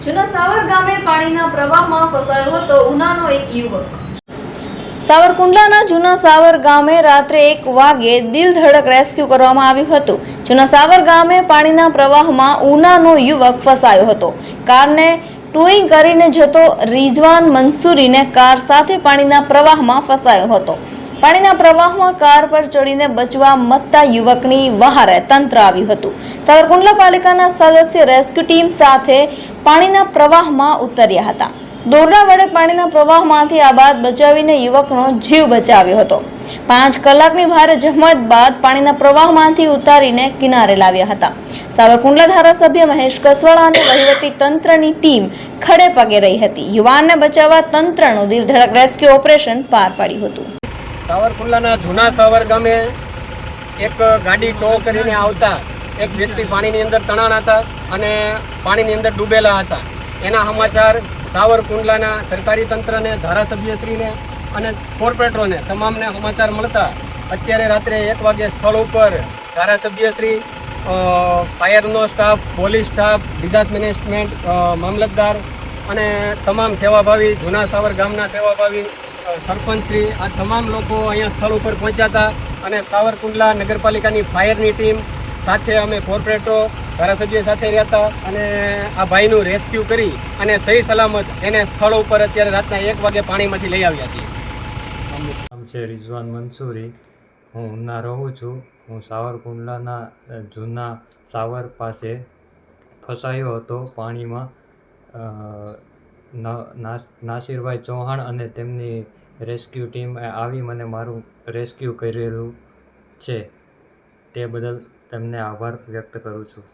જૂના સાવર ગામે પાણીના પ્રવાહમાં ફસાયો હતો ઉનાનો એક યુવક। સાવરકુંડલાના જૂના સાવર ગામે રાત્રે 1 વાગે દિલધડક રેસ્ક્યુ કરવામાં આવ્યું હતું। જૂના સાવર ગામે પાણીના પ્રવાહમાં ઉનાનો યુવક ફસાયો હતો। કારને ટોઈંગ કરીને જતો રિઝવાન મંસૂરીને કાર સાથે પાણીના પ્રવાહમાં ફસાયો હતો। પાણીના પ્રવાહમાં કાર પર ચડીને બચવા મથતા યુવકની વહારે તંત્ર આવ્યું હતું। સાવરકુંડલા પાલિકાના સદસ્ય રેસ્ક્યુ ટીમ સાથે પાણીના પ્રવાહમાં ઉતર્યા હતા। દોરડા વડે પાણીના પ્રવાહમાંથી આબાદ બચાવીને યુવકનો જીવ બચાવ્યો હતો। 5 કલાકની ભારે જહેમત બાદ પાણીના પ્રવાહમાંથી ઉતારીને કિનારે લાવ્યા હતા। સાવરકુંડલા ધારાસભ્ય મહેશ કસવાળા અને વહીવટી તંત્રની ટીમ ખડે પગે રહી હતી। યુવાનને બચાવવા તંત્રનું દિલધડક રેસ્ક્યુ ઓપરેશન પાર પાડ્યું હતું। સાવરકુંડલાના જૂના સાવર ગામે એક ગાડી ટો કરીને આવતા એક વ્યક્તિ પાણીની અંદર તણાણ હતા અને પાણીની અંદર ડૂબેલા હતા। એના સમાચાર સાવરકુંડલાના સરકારી તંત્રને, ધારાસભ્યશ્રીને અને કોર્પોરેટરોને તમામને સમાચાર મળતા અત્યારે રાત્રે 1 વાગે સ્થળ ઉપર ધારાસભ્યશ્રી, ફાયરનો staff, police staff, disaster management, મામલતદાર અને તમામ સેવાભાવી જૂના સાવર ગામના સેવાભાવી સરપંચશ્રી આ તમામ લોકો અહીંયા સ્થળ ઉપર પહોંચ્યા હતા અને સાવરકુંડલા નગરપાલિકાની ફાયરની ટીમ સાથે અમે કોર્પોરેટરો ધારાસભ્ય સાથે રહ્યા હતા અને આ ભાઈનું રેસ્ક્યુ કરી અને સહી સલામત એને સ્થળ ઉપર અત્યારે રાતના 1 વાગે પાણીમાંથી લઈ આવ્યા છીએ। નામ છે રિઝવાન મંસૂરી। હું ઉના રહું છું। હું સાવરકુંડલાના જૂના સાવર પાસે ફસાયો હતો પાણીમાં। નાસિરભાઈ ચૌહાણ અને તેમની રેસ્ક્યુ ટીમ આવી મને મારું રેસ્ક્યુ કરેલું છે, તે બદલ તેમને આભાર વ્યક્ત કરું છું।